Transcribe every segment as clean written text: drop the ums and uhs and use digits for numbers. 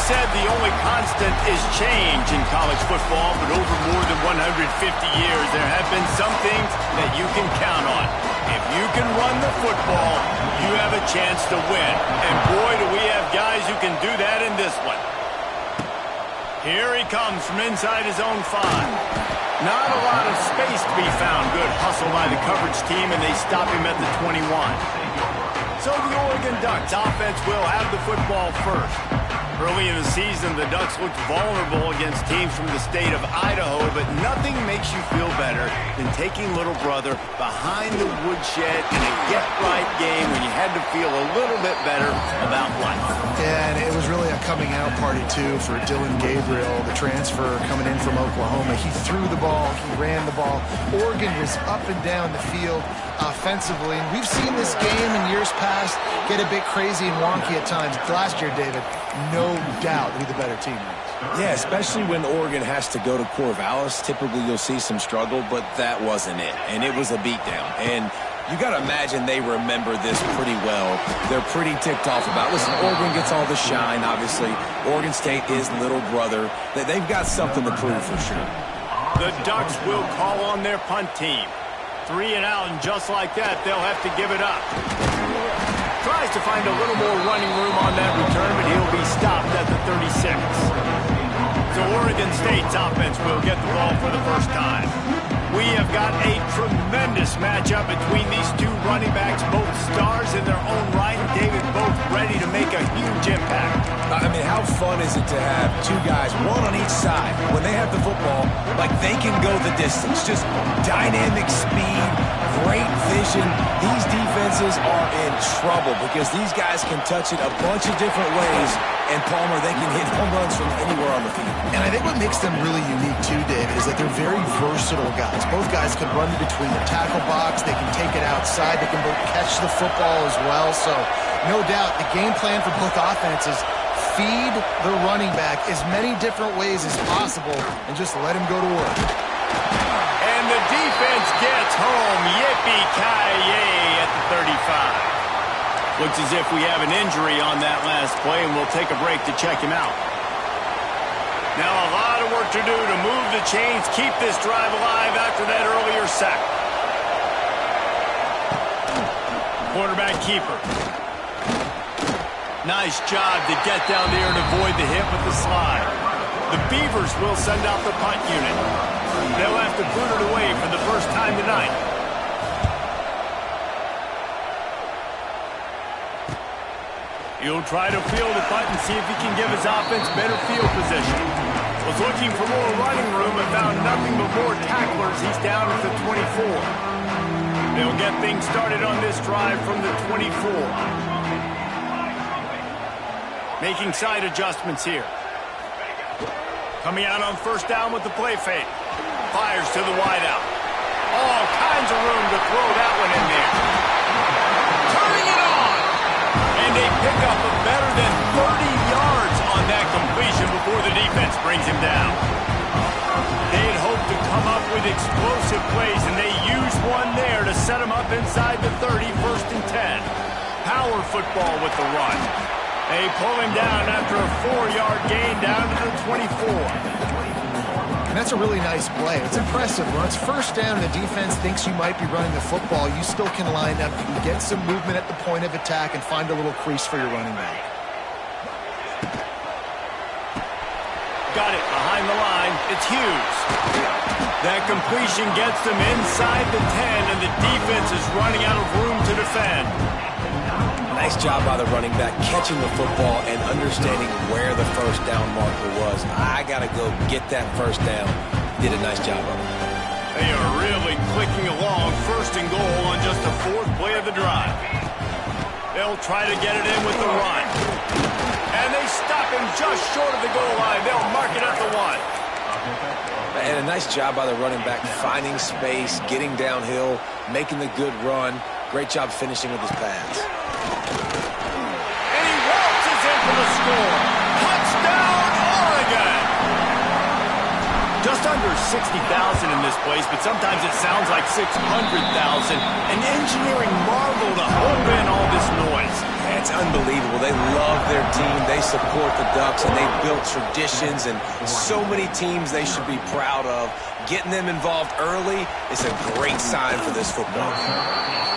said the only constant is change in college football, but over more than 150 years, there have been some things that you can count on. If you can run the football, you have a chance to win. And boy, do we have guys who can do that in this one. Here he comes from inside his own 5. Not a lot of space to be found. Good hustle by the coverage team, and they stop him at the 21. So the Oregon Ducks offense will have the football first. Early in the season, the Ducks looked vulnerable against teams from the state of Idaho, but nothing makes you feel better than taking little brother behind the woodshed in a get-right game when you had to feel a little bit better about life. Yeah, and it was really a coming-out party, too, for Dylan Gabriel, the transfer coming in from Oklahoma. He threw the ball. He ran the ball. Oregon was up and down the field offensively, and we've seen this game in years past get a bit crazy and wonky at times. Last year, David, no doubt who the better team is. Yeah, especially when Oregon has to go to Corvallis. Typically, you'll see some struggle, but that wasn't it. And it was a beatdown. And you got to imagine they remember this pretty well. They're pretty ticked off about it. Listen, Oregon gets all the shine, obviously. Oregon State is little brother. They've got something to prove for sure. The Ducks will call on their punt team. 3 and out, and just like that, they'll have to give it up. Tries to find a little more running room on that return, but he'll be stopped at the 36. So Oregon State's offense will get the ball for the first time. We have got a tremendous matchup between these two running backs, both stars in their own right, and David, both ready to make a huge impact. I mean, how fun is it to have two guys, one on each side, when they have the football, like they can go the distance. Just dynamic speed, great vision. These defenses are in trouble because these guys can touch it a bunch of different ways, and Palmer, they can hit home runs from anywhere on the field. And I think what makes them really unique, too, David, is that they're very versatile guys. Both guys can run between the tackle box. They can take it outside. They can both catch the football as well. So, no doubt, the game plan for both offenses, feed the running back as many different ways as possible and just let him go to work. And the defense gets home. Yippee-ki-yay at the 35. Looks as if we have an injury on that last play, and we'll take a break to check him out. Now a lot of work to do to move the chains, keep this drive alive after that earlier sack. Quarterback keeper. Nice job to get down there and avoid the hit with the slide. The Beavers will send out the punt unit. They'll have to put it away for the first time tonight. He'll try to field the punt and see if he can give his offense better field position. Was looking for more running room and found nothing but more tacklers. He's down at the 24. They'll get things started on this drive from the 24. Making side adjustments here. Coming out on first down with the play fake. Fires to the wideout. All kinds of room to throw that one in there. Turning it on! And they pick up a better than 30 yards on that completion before the defense brings him down. They had hoped to come up with explosive plays, and they used one there to set him up inside the 30, 1st and 10. Power football with the run. They pull him down after a 4-yard gain down to the 24. And that's a really nice play. It's impressive. When it's first down and the defense thinks you might be running the football, you still can line up, you can get some movement at the point of attack and find a little crease for your running back. Got it behind the line. It's Hughes. That completion gets them inside the 10, and the defense is running out of room to defend. Nice job by the running back, catching the football and understanding where the first down marker was. I got to go get that first down. Did a nice job of it. They are really clicking along, 1st and goal on just the 4th play of the drive. They'll try to get it in with the run. And they stop him just short of the goal line. They'll mark it at the 1. And a nice job by the running back, finding space, getting downhill, making the good run. Great job finishing with his pass. And he waltzes in for the score. Touchdown, Oregon! Just under 60,000 in this place, but sometimes it sounds like 600,000. An engineering marvel to hold in all this noise. It's unbelievable. They love their team. They support the Ducks, and they've built traditions and so many teams they should be proud of. Getting them involved early is a great sign for this football.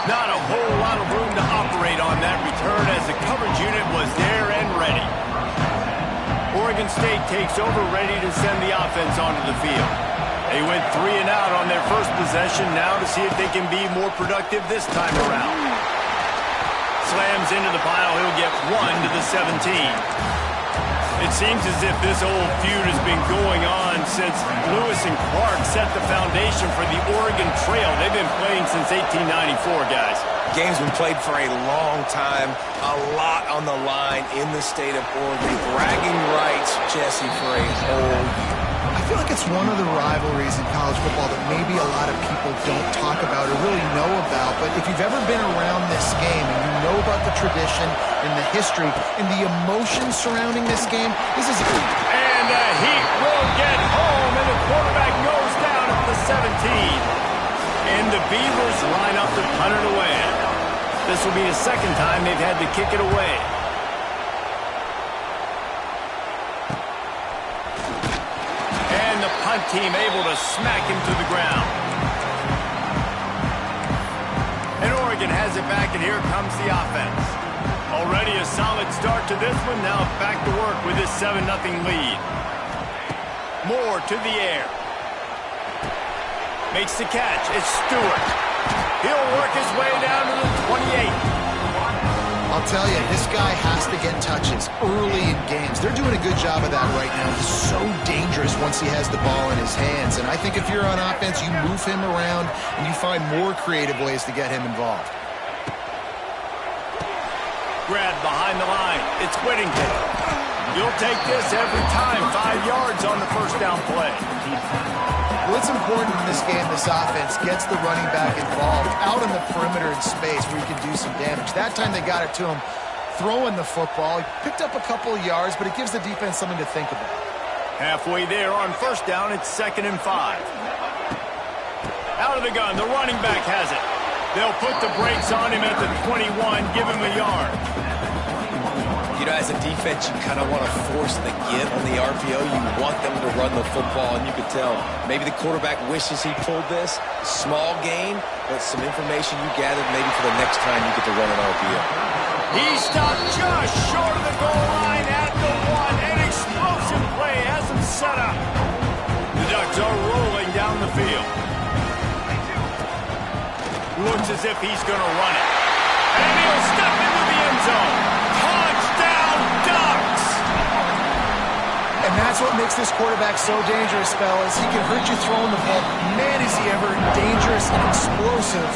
Not a whole lot of room to operate on that return as the coverage unit was there and ready. Oregon State takes over, ready to send the offense onto the field. They went 3 and out on their first possession, now to see if they can be more productive this time around. Slams into the pile, he'll get 1 to the 17. It seems as if this old feud has been going on since Lewis and Clark set the foundation for the Oregon Trail. They've been playing since 1894, guys. Game's been played for a long time, a lot on the line in the state of Oregon. Bragging rights, Jesse, for a whole year. I feel like it's one of the rivalries in college football that maybe a lot of people don't talk about or really know about. But if you've ever been around this game and you know about the tradition and the history and the emotion surrounding this game, this is... And the Heat will get home, and the quarterback goes down at the 17. And the Beavers line up to punt it away. This will be the second time they've had to kick it away. And the punt team able to smack him to the ground. And Oregon has it back, and here comes the offense. Already a solid start to this one. Now back to work with this 7-0 lead. Moore to the air. Makes the catch. It's Stewart. He'll work his way down to the 28. I'll tell you, this guy has to get touches early in games. They're doing a good job of that right now. He's so dangerous once he has the ball in his hands. And I think if you're on offense, you move him around and you find more creative ways to get him involved. Grab behind the line. It's Whittington. You'll take this every time. 5 yards on the first down play. Well, it's important in this game, this offense gets the running back involved out on the perimeter in space where he can do some damage. That time they got it to him throwing the football. He picked up a couple of yards, but it gives the defense something to think about. Halfway there on first down, it's 2nd and 5. Out of the gun, the running back has it. They'll put the brakes on him at the 21, give him a yard. You know, as a defense, you kind of want to force the give on the RPO. You want them to run the football, and you can tell maybe the quarterback wishes he pulled this. Small gain, but some information you gathered maybe for the next time you get to run an RPO. He stopped just short of the goal line at the 1. An explosive play has him set up. The Ducks are rolling down the field. Looks as if he's going to run it. And he'll step into the end zone. Touchdown, Ducks! And that's what makes this quarterback so dangerous, fellas. He can hurt you throwing the ball. Man, is he ever dangerous and explosive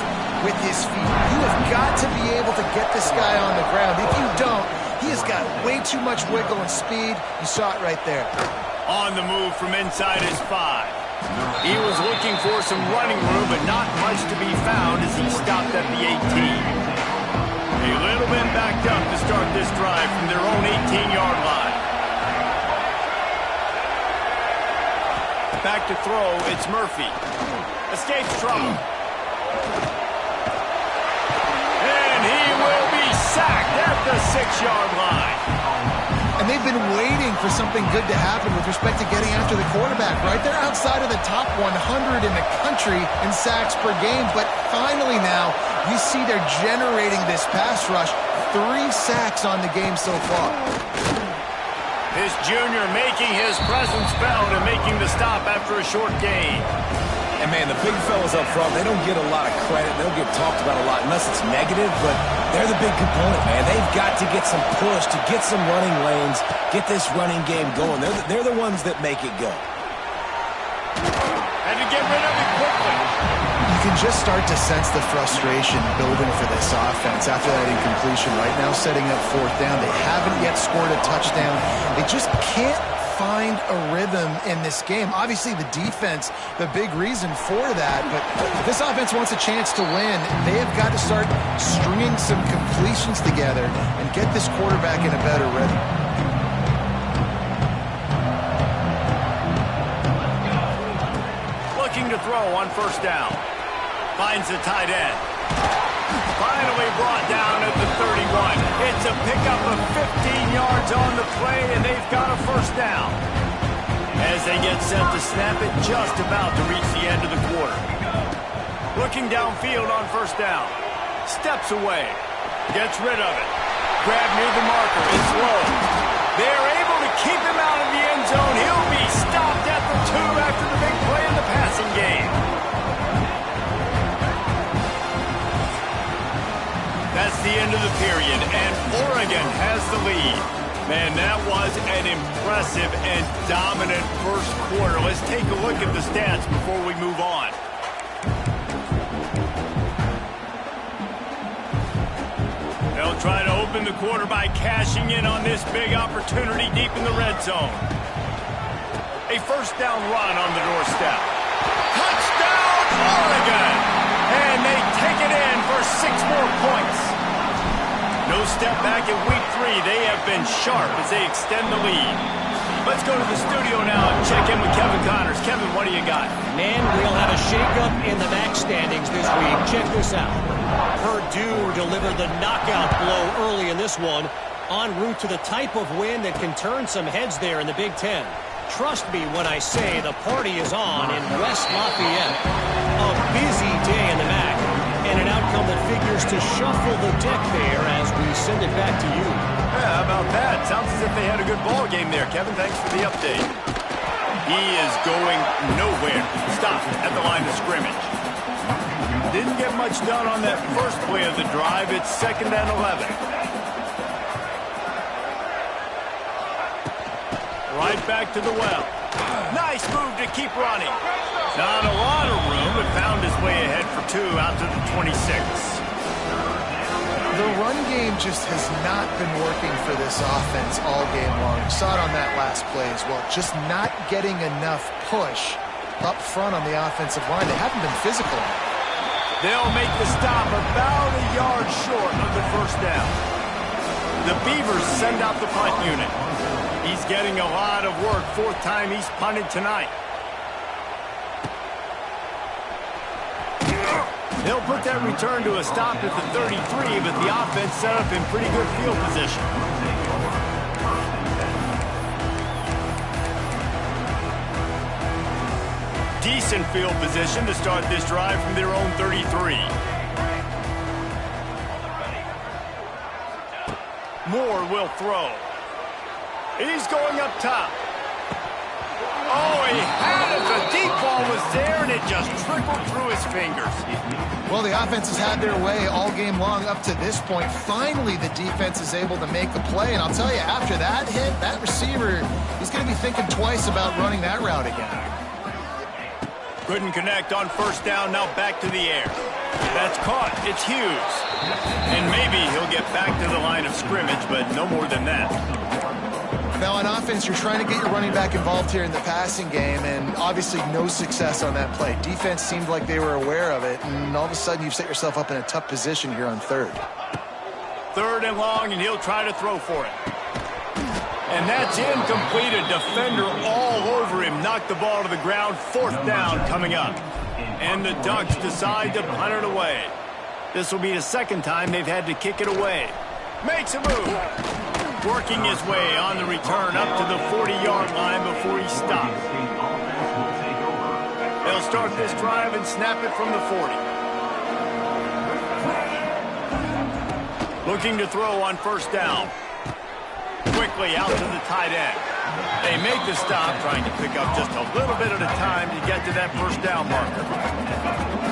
with his feet. You have got to be able to get this guy on the ground. If you don't, he has got way too much wiggle and speed. You saw it right there. On the move from inside his 5. He was looking for some running room, but not much to be found as he stopped at the 18. A little bit backed up to start this drive from their own 18-yard line. Back to throw, it's Murphy. Escapes trouble. And he will be sacked at the 6-yard line. And they've been waiting for something good to happen with respect to getting after the quarterback, right? They're outside of the top 100 in the country in sacks per game, but finally now you see they're generating this pass rush. 3 sacks on the game so far. This junior making his presence felt and making the stop after a short gain. And, man, the big fellas up front, they don't get a lot of credit. They don't get talked about a lot unless it's negative, but they're the big component, man. They've got to get some push, to get some running lanes, get this running game going. They're the ones that make it go. And to get rid of it quickly. You can just start to sense the frustration building for this offense after that incompletion. Right now, setting up 4th down. They haven't yet scored a touchdown. They just can't find a rhythm in this game. Obviously, the defense, the big reason for that, but if this offense wants a chance to win, they have got to start stringing some completions together and get this quarterback in a better rhythm. throw on first down. Finds the tight end. Finally brought down at the 31. It's a pickup of 15 yards on the play, and they've got a first down. As they get set to snap it, just about to reach the end of the quarter. Looking downfield on first down. Steps away. Gets rid of it. Grab near the marker. It's low. They're able to keep him out of the end zone. He'll be stopped at the 2 after the big play in the passing game. That's the end of the period, and Oregon has the lead. Man, that was an impressive and dominant first quarter. Let's take a look at the stats before we move on. They'll try to open the quarter by cashing in on this big opportunity deep in the red zone. A first down run on the doorstep. Touchdown, Oregon! And they take it in for 6 more points. No step back in week 3. They have been sharp as they extend the lead. Let's go to the studio now and check in with Kevin Connors. Kevin, what do you got? Man, we'll have a shakeup in the MAC standings this week. Check this out. Purdue delivered the knockout blow early in this one, en route to the type of win that can turn some heads there in the Big Ten. Trust me when I say the party is on in West Lafayette. A busy day in the MAC, and an outcome that figures to shuffle the deck there as we send it back to you. Yeah, how about that? Sounds as if they had a good ball game there. Kevin, thanks for the update. He is going nowhere. Stopped at the line of scrimmage. Didn't get much done on that first play of the drive. It's 2nd and 11. Right back to the well. Nice move to keep running. Not a lot of room, but found his way ahead for 2 out to the 26. The run game just has not been working for this offense all game long. You saw it on that last play as well. Just not getting enough push up front on the offensive line. They haven't been physical. They'll make the stop about a yard short of the first down. The Beavers send out the punt unit. He's getting a lot of work. 4th time he's punted tonight. They'll put that return to a stop at the 33, but the offense set up in pretty good field position. Decent field position to start this drive from their own 33. Moore will throw. He's going up top. Oh, he had it. The deep ball was there, and it just trickled through his fingers. Well, the offense has had their way all game long up to this point. Finally, the defense is able to make a play, and I'll tell you, after that hit, that receiver, he's going to be thinking twice about running that route again. Couldn't connect on first down, now back to the air. That's caught. It's Hughes. And maybe he'll get back to the line of scrimmage, but no more than that. Now, on offense, you're trying to get your running back involved here in the passing game, and obviously no success on that play. Defense seemed like they were aware of it, and all of a sudden you've set yourself up in a tough position here on 3rd. 3rd and long, and he'll try to throw for it. And that's incomplete. A defender all over him. Knocked the ball to the ground. 4th down coming up. And the Ducks decide to punt it away. This will be the 2nd time they've had to kick it away. Makes a move. Working his way on the return up to the 40-yard line before he stops. They'll start this drive and snap it from the 40. Looking to throw on first down. Quickly out to the tight end. They make the stop, trying to pick up just a little bit at a time to get to that first down marker.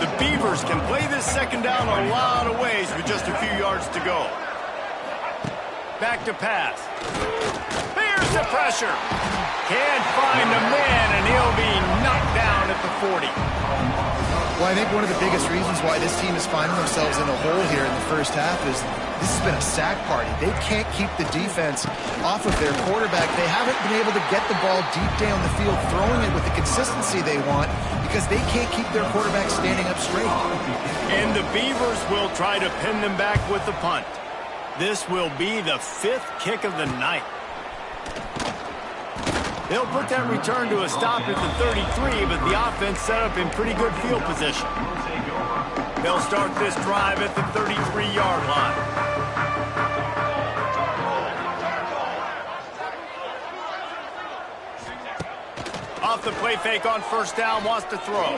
The Beavers can play this 2nd down a lot of ways with just a few yards to go. Back to pass. Here's the pressure. Can't find a man, and he'll be knocked down at the 40. Well, I think one of the biggest reasons why this team is finding themselves in a hole here in the first half is this has been a sack party. They can't keep the defense off of their quarterback. They haven't been able to get the ball deep down the field, throwing it with the consistency they want because they can't keep their quarterback standing up straight. And the Beavers will try to pin them back with the punt. This will be the 5th kick of the night. They'll put that return to a stop at the 33, but the offense set up in pretty good field position. They'll start this drive at the 33-yard line. Off the play fake on first down, wants to throw.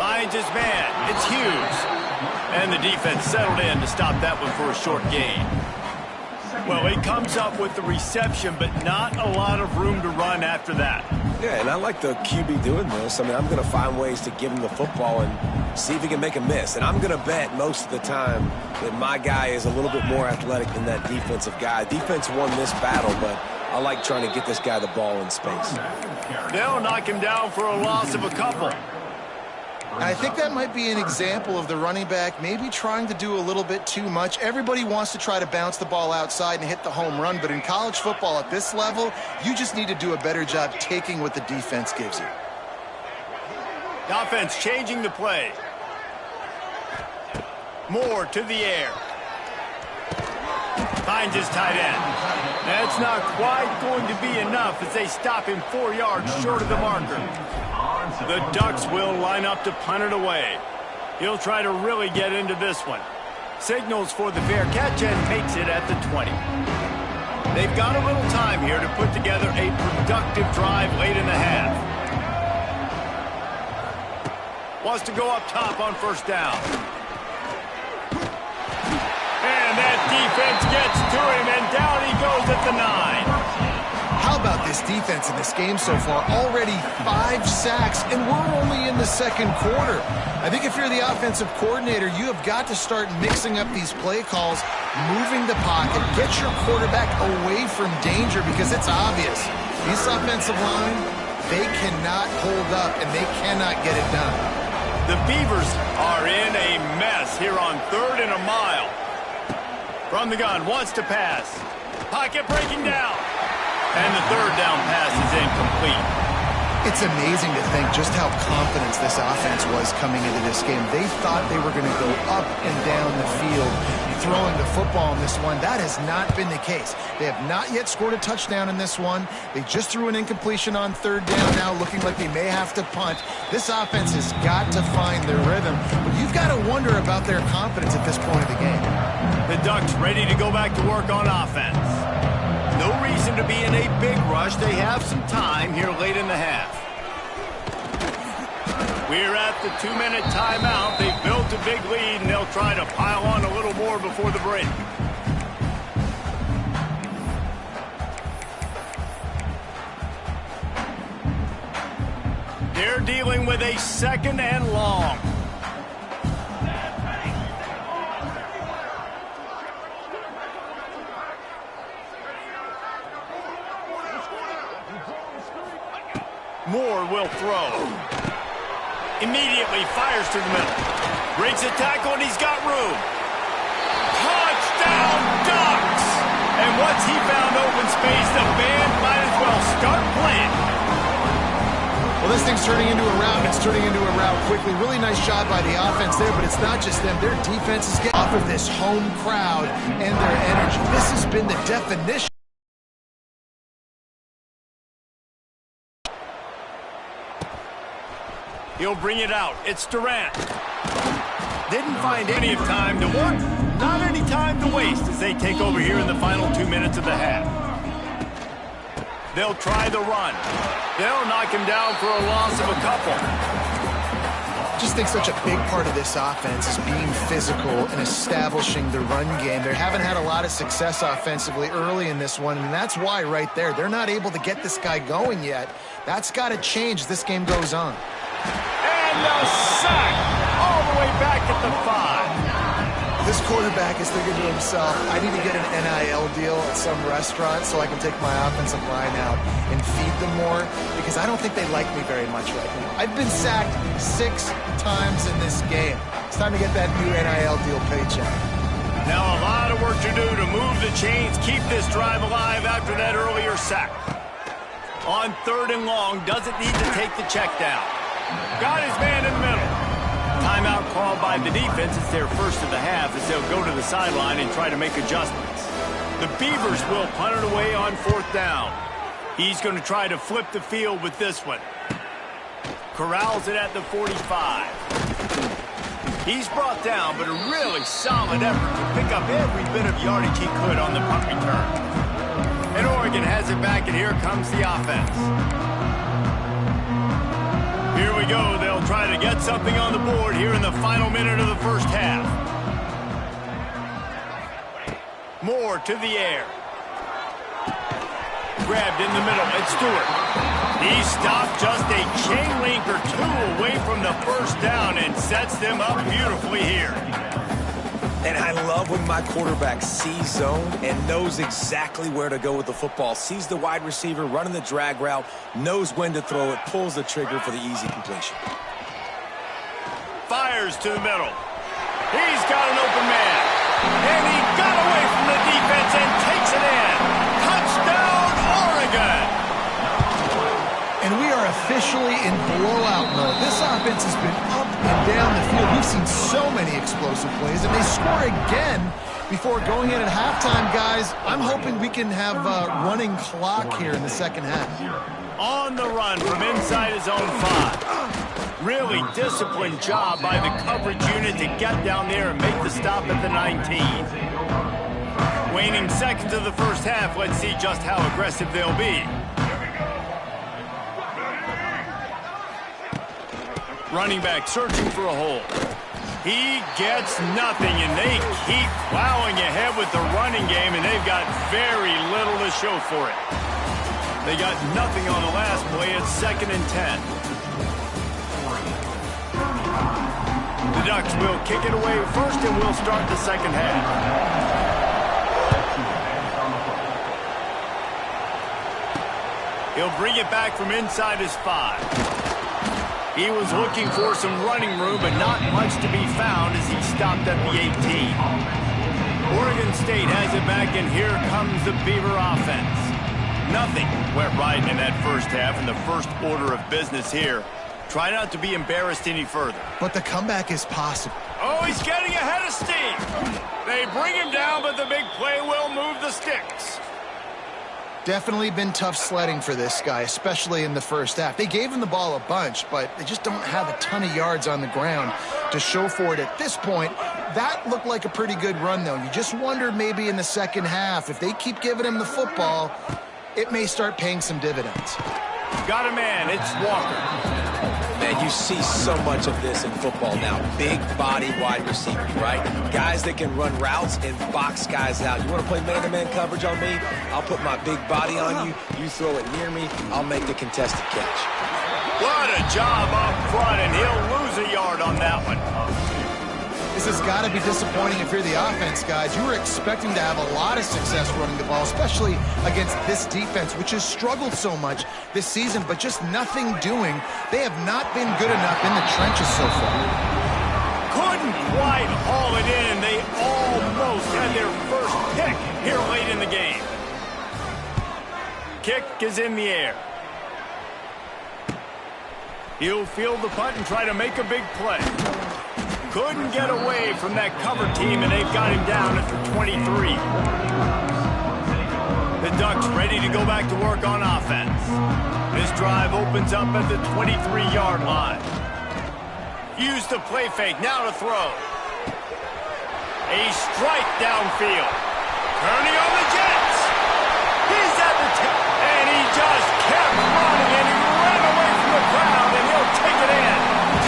Finds his man. It's Hughes. And the defense settled in to stop that one for a short gain. Well, he comes up with the reception, but not a lot of room to run after that. Yeah, and I like the QB doing this. I mean, I'm going to find ways to give him the football and see if he can make a miss. And I'm going to bet most of the time that my guy is a little bit more athletic than that defensive guy. Defense won this battle, but I like trying to get this guy the ball in space. They'll knock him down for a loss of a couple. I think that might be an example of the running back maybe trying to do a little bit too much. Everybody wants to try to bounce the ball outside and hit the home run, but in college football at this level, you just need to do a better job taking what the defense gives you. The offense changing the play. Moore to the air. Finds his tight end. That's not quite going to be enough as they stop him 4 yards short of the marker. The Ducks will line up to punt it away. He'll try to really get into this one. Signals for the fair catch and takes it at the 20. They've got a little time here to put together a productive drive late in the half. Wants to go up top on first down. And that defense gets to him, and down he goes at the 9. How about this defense in this game so far? Already 5 sacks, and we're only in the second quarter. I think if you're the offensive coordinator, you have got to start mixing up these play calls, moving the pocket, get your quarterback away from danger because it's obvious. This offensive line, they cannot hold up, and they cannot get it done. The Beavers are in a mess here on 3rd and a mile. From the gun, wants to pass. Pocket breaking down. And the 3rd down pass is incomplete. It's amazing to think just how confident this offense was coming into this game. They thought they were going to go up and down the field throwing the football in this one. That has not been the case. They have not yet scored a touchdown in this one. They just threw an incompletion on 3rd down now, looking like they may have to punt. This offense has got to find their rhythm. But you've got to wonder about their confidence at this point of the game. The Ducks ready to go back to work on offense. No reason to be in a big rush. They have some time here late in the half. We're at the 2-minute timeout. They've built a big lead, and they'll try to pile on a little more before the break. They're dealing with a 2nd and long. Moore will throw. Immediately fires to the middle. Breaks a tackle, and he's got room. Touchdown, Ducks! And once he found open space, the band might as well start playing. Well, this thing's turning into a rout, and it's turning into a rout quickly. Really nice job by the offense there, but it's not just them. Their defense is getting off of this home crowd and their energy. This has been the definition. He'll bring it out. It's Durant. Didn't find any time to work. Not any time to waste as they take over here in the final 2 minutes of the half. They'll try the run. They'll knock him down for a loss of a couple. I just think such a big part of this offense is being physical and establishing the run game. They haven't had a lot of success offensively early in this one, and that's why right there, they're not able to get this guy going yet. That's got to change as this game goes on. And a sack all the way back at the 5. This quarterback is thinking to himself, I need to get an NIL deal at some restaurant so I can take my offensive line out and feed them more, because I don't think they like me very much right now. I've been sacked 6 times in this game. It's time to get that new NIL deal paycheck. Now a lot of work to do to move the chains, keep this drive alive after that earlier sack. On 3rd and long, doesn't need to take the check down. Got his man in the middle. Timeout called by the defense. It's their first of the half as they'll go to the sideline and try to make adjustments. The Beavers will punt it away on 4th down. He's going to try to flip the field with this one. Corrals it at the 45. He's brought down, but a really solid effort to pick up every bit of yardage he could on the punt return. And Oregon has it back, and here comes the offense. Here we go. They'll try to get something on the board here in the final minute of the first half. Moore to the air. Grabbed in the middle. It's Stewart. He stopped just a chain link or two away from the first down and sets them up beautifully here. And I love when my quarterback sees zone and knows exactly where to go with the football. Sees the wide receiver running the drag route, knows when to throw it, pulls the trigger for the easy completion. Fires to the middle. He's got an open man. And he got away from the defense and takes it in. Touchdown, Oregon! And we are officially in blowout mode. This offense has been up and down the field. We've seen so many explosive plays, and they score again before going in at halftime, guys. I'm hoping we can have a running clock here in the second half. On the run from inside his own 5. Really disciplined job by the coverage unit to get down there and make the stop at the 19. Waning seconds of the first half. Let's see just how aggressive they'll be. Running back searching for a hole. He gets nothing, and they keep plowing ahead with the running game, and they've got very little to show for it. They got nothing on the last play. It's 2nd and 10. The Ducks will kick it away first, and we'll start the second half. He'll bring it back from inside his 5. He was looking for some running room, but not much to be found as he stopped at the 18. Oregon State has it back, and here comes the Beaver offense. Nothing went right in that first half, and the first order of business here. Try not to be embarrassed any further. But the comeback is possible. Oh, he's getting ahead of steam. They bring him down, but the big play will move the sticks. Definitely been tough sledding for this guy, especially in the first half. They gave him the ball a bunch, but they just don't have a ton of yards on the ground to show for it at this point. That looked like a pretty good run, though. You just wonder maybe in the second half, if they keep giving him the football, it may start paying some dividends. Got a man. It's Walker. Man, you see so much of this in football now. Big body wide receivers, right? Guys that can run routes and box guys out. You want to play man-to-man coverage on me? I'll put my big body on you. You throw it near me, I'll make the contested catch. What a job up front, and he'll lose a yard on that one. This has got to be disappointing if you're the offense, guys. You were expecting to have a lot of success running the ball, especially against this defense, which has struggled so much this season, but just nothing doing. They have not been good enough in the trenches so far. Couldn't quite haul it in. They almost had their first pick here late in the game. Kick is in the air. He'll field the punt and try to make a big play. Couldn't get away from that cover team, and they've got him down at the 23. The Ducks ready to go back to work on offense. This drive opens up at the 23-yard line. Use the play fake, now to throw. A strike downfield. Kearney on the Jets. He's at the tip, and he just kept running, and he ran away from the crowd, and he'll take it in.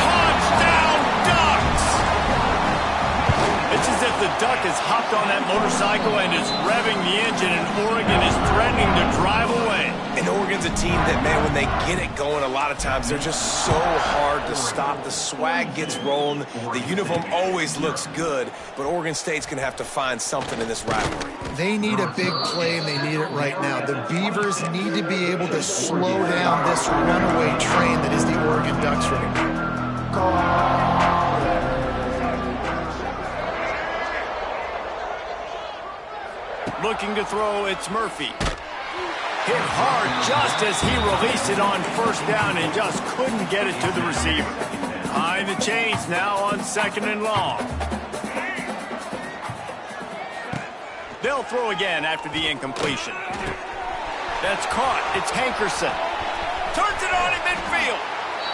Touchdown, Ducks! It's as if the Duck has hopped on that motorcycle and is revving the engine, and Oregon is threatening to drive away. And Oregon's a team that, man, when they get it going, a lot of times they're just so hard to stop. The swag gets rolling. The uniform always looks good, but Oregon State's going to have to find something in this rivalry. They need a big play, and they need it right now. The Beavers need to be able to slow down this runaway train that is the Oregon Ducks right now. Looking to throw, it's Murphy. Hit hard just as he released it on first down and just couldn't get it to the receiver. Behind the chains now on 2nd and long. They'll throw again after the incompletion. That's caught. It's Hankerson. Turns it on in midfield.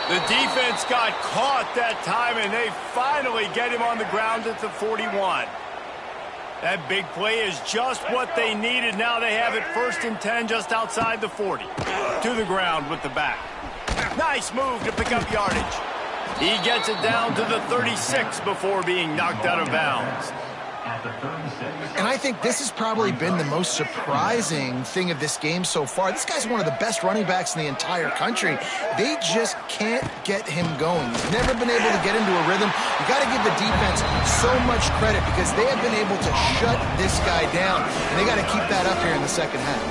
The defense got caught that time, and they finally get him on the ground at the 41. That big play is just what they needed. Now they have it 1st and 10 just outside the 40. To the ground with the back. Nice move to pick up yardage. He gets it down to the 36 before being knocked out of bounds. And I think this has probably been the most surprising thing of this game so far. This guy's one of the best running backs in the entire country. They just can't get him going. He's never been able to get into a rhythm. You got to give the defense so much credit because they have been able to shut this guy down. And they got to keep that up here in the second half.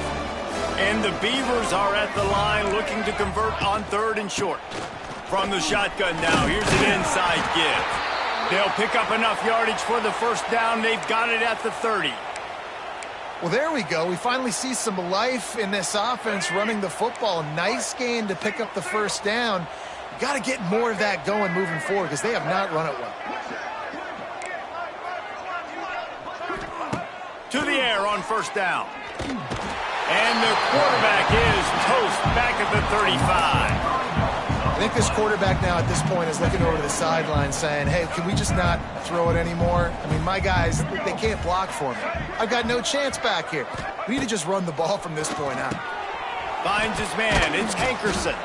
And the Beavers are at the line looking to convert on 3rd and short. From the shotgun now, here's an inside give. They'll pick up enough yardage for the 1st down. They've got it at the 30. Well, there we go. We finally see some life in this offense running the football. Nice gain to pick up the 1st down. You got to get more of that going moving forward because they have not run it well. To the air on 1st down. And the quarterback is toast back at the 35. I think this quarterback now at this point is looking over to the sideline saying, hey, can we just not throw it anymore? I mean, my guys, they can't block for me. I've got no chance back here. We need to just run the ball from this point out. Finds his man. It's Hankerson.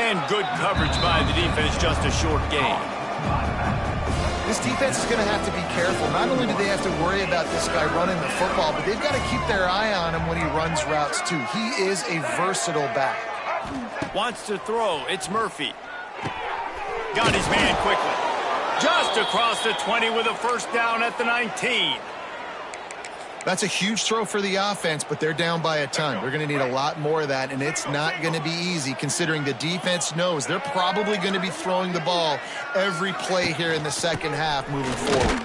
And good coverage by the defense, just a short gain. This defense is going to have to be careful. Not only do they have to worry about this guy running the football, but they've got to keep their eye on him when he runs routes too. He is a versatile back. Wants to throw. It's Murphy. Got his man quickly. Just across the 20 with a 1st down at the 19. That's a huge throw for the offense, but they're down by a ton. They're going to need a lot more of that, and it's not going to be easy considering the defense knows they're probably going to be throwing the ball every play here in the second half moving forward.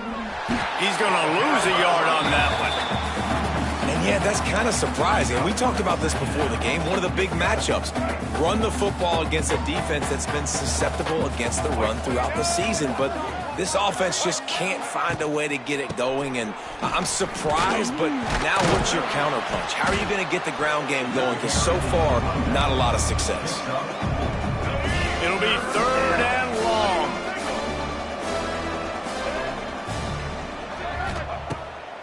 He's going to lose a yard on that one. Yeah, that's kind of surprising. We talked about this before the game. One of the big matchups. Run the football against a defense that's been susceptible against the run throughout the season. But this offense just can't find a way to get it going. And I'm surprised, but now what's your counterpunch? How are you going to get the ground game going? Because so far, not a lot of success. It'll be 3rd and long.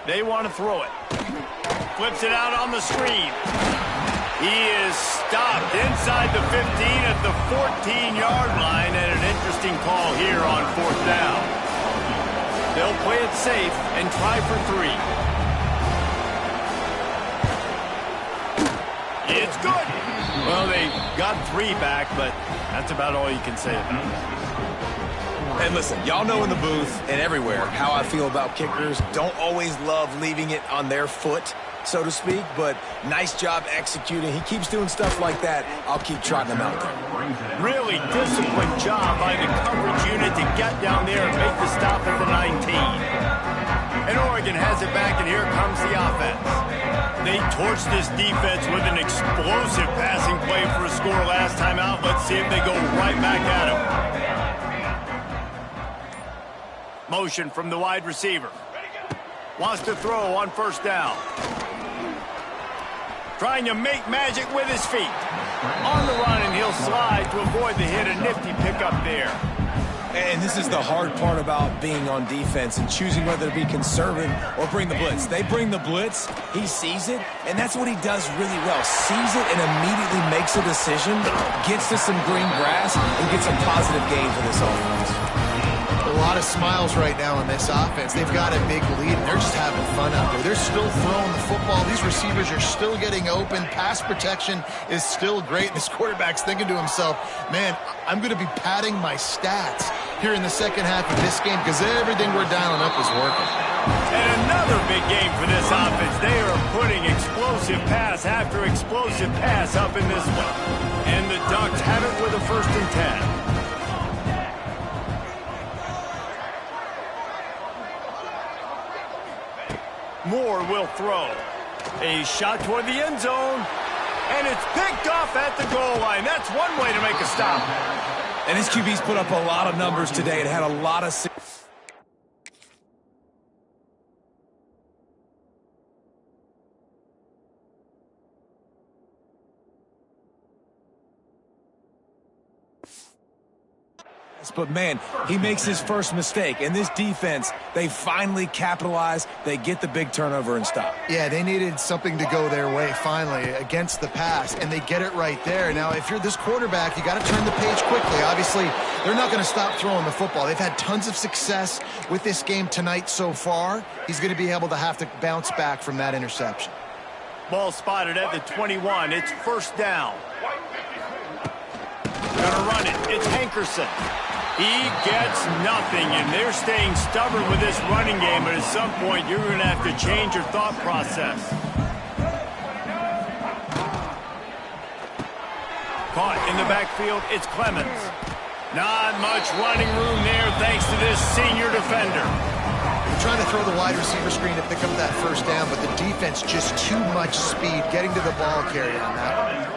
They want to throw it. Flips it out on the screen. He is stopped inside the 15 at the 14-yard line, and an interesting call here on 4th down. They'll play it safe and try for 3. It's good. Well, they got 3 back, but that's about all you can say about it. And listen, y'all know in the booth and everywhere how I feel about kickers. Don't always love leaving it on their foot, so to speak, but nice job executing. He keeps doing stuff like that. I'll keep trotting him out there. Really disciplined job by the coverage unit to get down there and make the stop at the 19. And Oregon has it back, and here comes the offense. They torched this defense with an explosive passing play for a score last time out. Let's see if they go right back at him. Motion from the wide receiver. Wants to throw on 1st down. Trying to make magic with his feet. On the run, and he'll slide to avoid the hit. A nifty pickup there. And this is the hard part about being on defense and choosing whether to be conservative or bring the blitz. They bring the blitz, he sees it, and that's what he does really well. Sees it and immediately makes a decision, gets to some green grass, and gets a positive gain for this offense. A lot of smiles right now in this offense. They've got a big lead, and they're just having fun out there. They're still throwing the football. These receivers are still getting open. Pass protection is still great. This quarterback's thinking to himself, man, I'm going to be padding my stats here in the second half of this game because everything we're dialing up is working. And another big game for this offense. They are putting explosive pass after explosive pass up in this one. And the Ducks have it with a 1st and 10. Moore will throw. A shot toward the end zone. And it's picked off at the goal line. That's one way to make a stop. And his QB's put up a lot of numbers today. It had a lot of... But, man, he makes his first mistake. And this defense, they finally capitalize. They get the big turnover and stop. Yeah, they needed something to go their way finally against the pass, and they get it right there. Now, if you're this quarterback, you got to turn the page quickly. Obviously, they're not going to stop throwing the football. They've had tons of success with this game tonight so far. He's going to be able to have to bounce back from that interception. Ball spotted at the 21. It's first down. Gonna run it. It's Hankerson. He gets nothing, and they're staying stubborn with this running game, but at some point you're going to have to change your thought process. Caught in the backfield, it's Clemens. Not much running room there thanks to this senior defender. They're trying to throw the wide receiver screen to pick up that first down, but the defense just too much speed getting to the ball carrier on that one.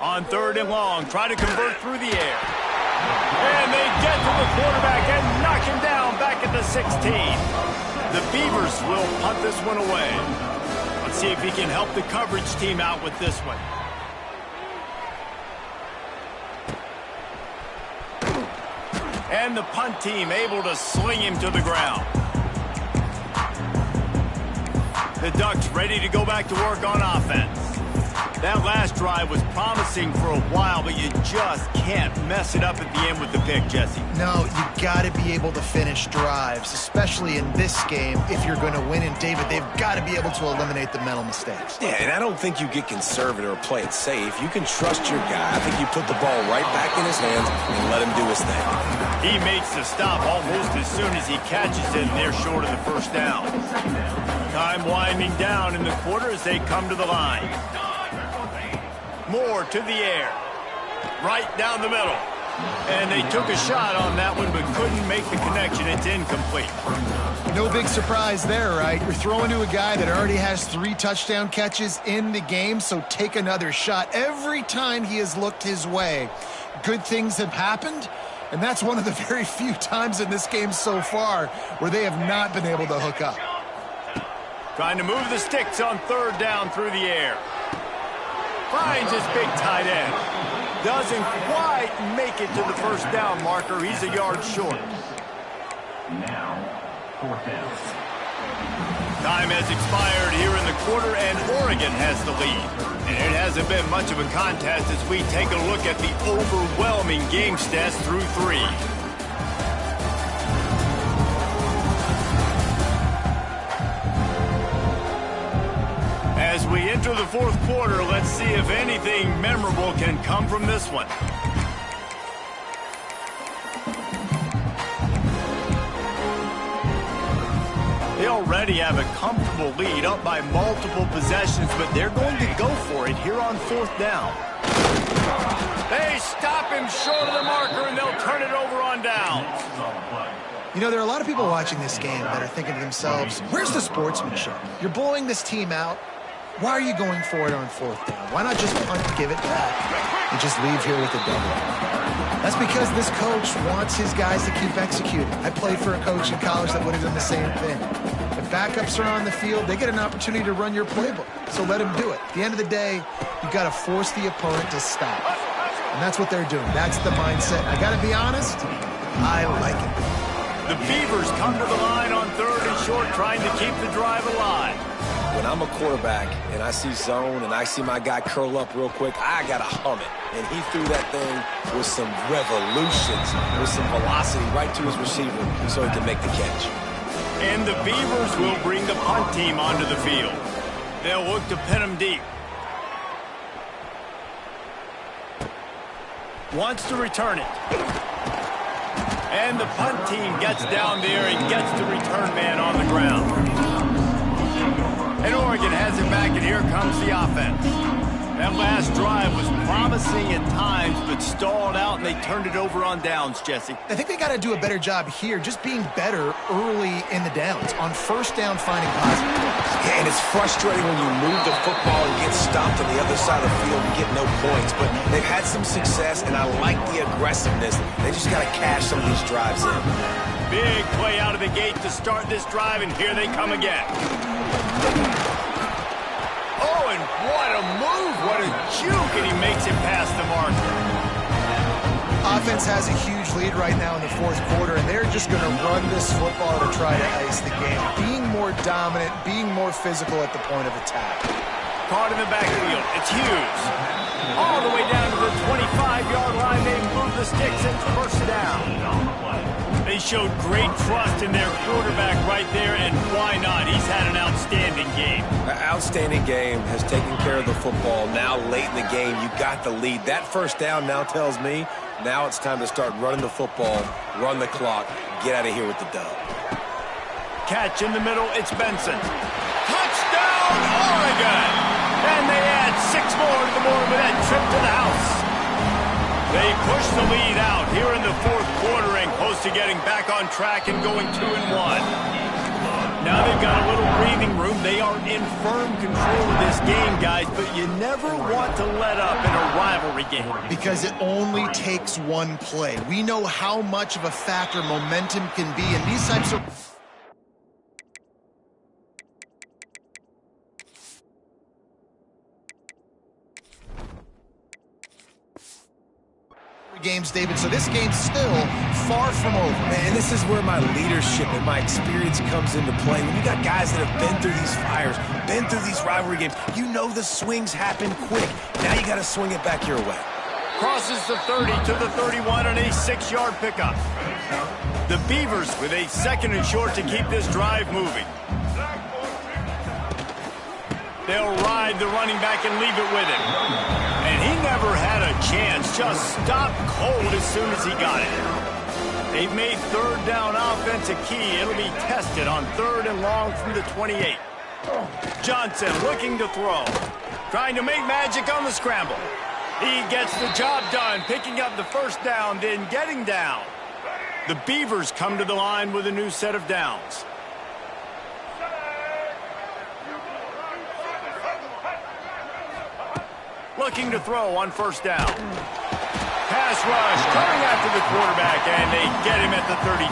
On third and long, try to convert through the air. And they get to the quarterback and knock him down back at the 16. The Beavers will punt this one away. Let's see if he can help the coverage team out with this one. And the punt team able to sling him to the ground. The Ducks ready to go back to work on offense. That last drive was promising for a while, but you just can't mess it up at the end with the pick, Jesse. No, you got to be able to finish drives, especially in this game if you're going to win. And, David, they've got to be able to eliminate the mental mistakes. Yeah, and I don't think you get conservative or play it safe. You can trust your guy. I think you put the ball right back in his hands and let him do his thing. He makes the stop almost as soon as he catches it, and they're short of the first down. Time winding down in the quarter as they come to the line. Moore to the air. Right down the middle. And they took a shot on that one but couldn't make the connection. It's incomplete. No big surprise there, right? You're throwing to a guy that already has 3 touchdown catches in the game, so take another shot. Every time he has looked his way, good things have happened, and that's one of the very few times in this game so far where they have not been able to hook up. Trying to move the sticks on third down through the air. Finds his big tight end. Doesn't quite make it to the first down marker. He's a yard short. Now, fourth down. Time has expired here in the quarter, and Oregon has the lead. And it hasn't been much of a contest as we take a look at the overwhelming game stats through 3. As we enter the fourth quarter, let's see if anything memorable can come from this one. They already have a comfortable lead up by multiple possessions, but they're going to go for it here on fourth down. They stop him short of the marker, and they'll turn it over on downs. You know, there are a lot of people watching this game that are thinking to themselves, where's the sportsmanship? You're blowing this team out. Why are you going for it on fourth down? Why not just punt, give it back, and just leave here with a double? That's because this coach wants his guys to keep executing. I played for a coach in college that would have done the same thing. If backups are on the field, they get an opportunity to run your playbook, so let them do it. At the end of the day, you've got to force the opponent to stop. And that's what they're doing. That's the mindset. I got to be honest, I like it. The Beavers come to the line on third and short, trying to keep the drive alive. When I'm a quarterback and I see zone and I see my guy curl up real quick, I got to hum it. And he threw that thing with some revolutions, with some velocity right to his receiver so he can make the catch. And the Beavers will bring the punt team onto the field. They'll look to pin him deep. Wants to return it. And the punt team gets down there and gets the return man on the ground. And Oregon has it back, and here comes the offense. That last drive was promising at times, but stalled out, and they turned it over on downs, Jesse. I think they got to do a better job here, just being better early in the downs. On first down, finding positive points. Yeah, and it's frustrating when you move the football and get stopped on the other side of the field and get no points. But they've had some success, and I like the aggressiveness. They just got to cash some of these drives in. Big play out of the gate to start this drive, and here they come again. Oh, and what a move, what a juke, and he makes it past the marker. Offense has a huge lead right now in the fourth quarter, and they're just going to run this football to try to ice the game. Being more dominant, being more physical at the point of attack. Caught in the backfield. It's Hughes. All the way down to the 25-yard line. They move the sticks and first down. They showed great trust in their quarterback right there, and why not? He's had an outstanding game. An outstanding game, has taken care of the football. Now late in the game, you got the lead. That first down now tells me now it's time to start running the football, run the clock, get out of here with the dub. Catch in the middle, it's Benson. Touchdown, Oregon! And they add 6 more to the board with that trip to the house. They push the lead out here in the fourth quarter and close to getting back on track and going 2-1. Now they've got a little breathing room. They are in firm control of this game, guys, but you never want to let up in a rivalry game. Because it only takes one play. We know how much of a factor momentum can be in these types of games, David, so this game's still far from over. Man, this is where my leadership and my experience comes into play. When you got guys that have been through these fires, been through these rivalry games, you know the swings happen quick. Now you got to swing it back your way. Crosses the 30 to the 31 on a 6-yard pickup. The Beavers with a 2nd and short to keep this drive moving. They'll ride the running back and leave it with him. And he never had a chance, just stopped cold as soon as he got it. They've made 3rd down offense a key. It'll be tested on 3rd and long from the 28. Johnson looking to throw. Trying to make magic on the scramble. He gets the job done, picking up the first down, then getting down. The Beavers come to the line with a new set of downs. Looking to throw on 1st down. Pass rush coming after the quarterback, and they get him at the 32.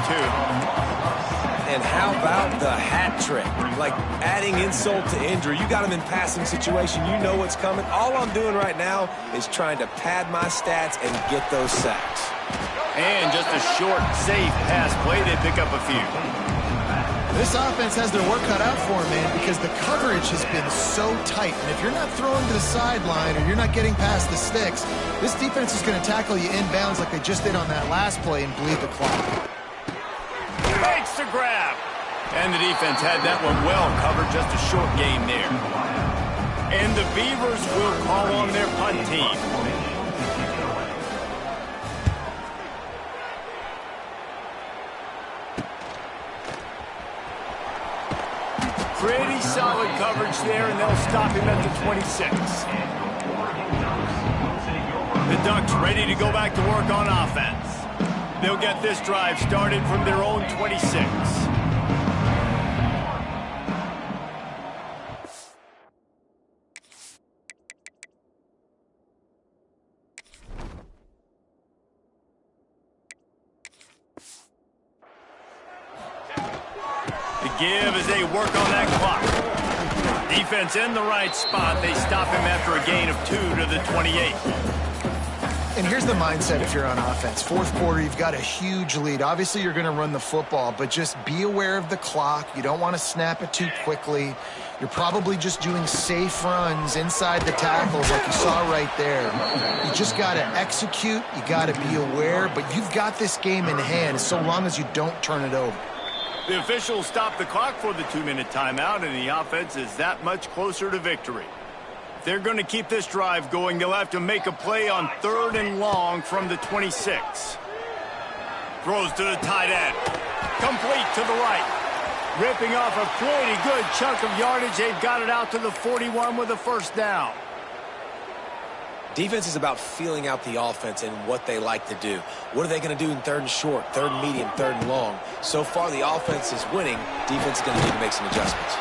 And how about the hat trick? Like adding insult to injury. You got him in passing situation. You know what's coming. All I'm doing right now is trying to pad my stats and get those sacks. And just a short, safe pass play. They pick up a few. This offense has their work cut out for them, man, because the coverage has been so tight. And if you're not throwing to the sideline or you're not getting past the sticks, this defense is going to tackle you inbounds like they just did on that last play and bleed the clock. Makes the grab. And the defense had that one well covered, just a short gain there. And the Beavers will call on their punt team. Pretty solid coverage there, and they'll stop him at the 26. The Ducks ready to go back to work on offense. They'll get this drive started from their own 26. The give as they work on that clock. Defense in the right spot. They stop him after a gain of 2 to the 28. And here's the mindset if you're on offense. Fourth quarter, you've got a huge lead. Obviously, you're going to run the football, but just be aware of the clock. You don't want to snap it too quickly. You're probably just doing safe runs inside the tackles like you saw right there. You just got to execute. You got to be aware, but you've got this game in hand so long as you don't turn it over. The officials stop the clock for the 2-minute timeout, and the offense is that much closer to victory. If they're going to keep this drive going, they'll have to make a play on 3rd and long from the 26. Throws to the tight end. Complete to the right. Ripping off a pretty good chunk of yardage. They've got it out to the 41 with a 1st down. Defense is about feeling out the offense and what they like to do. What are they going to do in 3rd and short, 3rd and medium, 3rd and long? So far, the offense is winning. Defense is going to need to make some adjustments.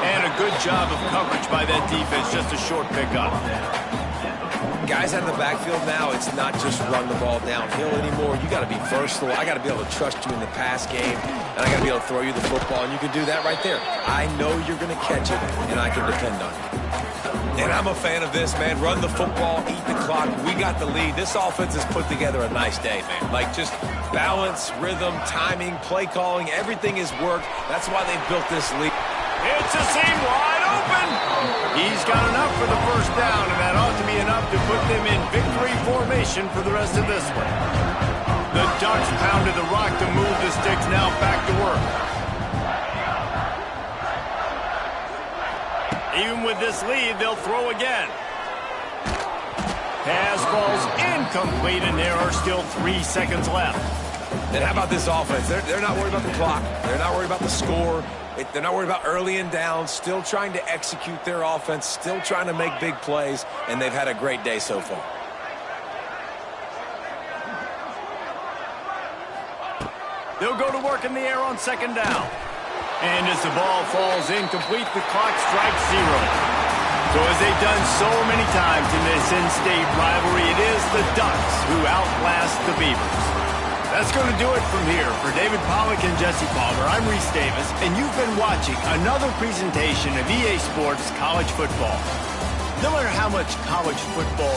And a good job of coverage by that defense. Just a short pickup. Guys out of the backfield now, it's not just run the ball downhill anymore. You got to be versatile. I got to be able to trust you in the pass game, and I got to be able to throw you the football, and you can do that right there. I know you're going to catch it, and I can depend on you. And I'm a fan of this, man. Run the football, eat the clock. We got the lead. This offense has put together a nice day, man. Like, just balance, rhythm, timing, play calling, everything has worked. That's why they've built this lead. It's a seam wide open. He's got enough for the first down, and that ought to be enough to put them in victory formation for the rest of this one. The Ducks pounded the rock to move the sticks, now back to work. Even with this lead, they'll throw again. Pass falls incomplete, and there are still 3 seconds left. And how about this offense? They're not worried about the clock. They're not worried about the score. They're not worried about early and down. Still trying to execute their offense. Still trying to make big plays. And they've had a great day so far. They'll go to work in the air on second down. And as the ball falls incomplete, the clock strikes 0. So as they've done so many times in this in-state rivalry, it is the Ducks who outlast the Beavers. That's going to do it from here. For David Pollack and Jesse Palmer, I'm Reese Davis, and you've been watching another presentation of EA Sports College Football. No matter how much college football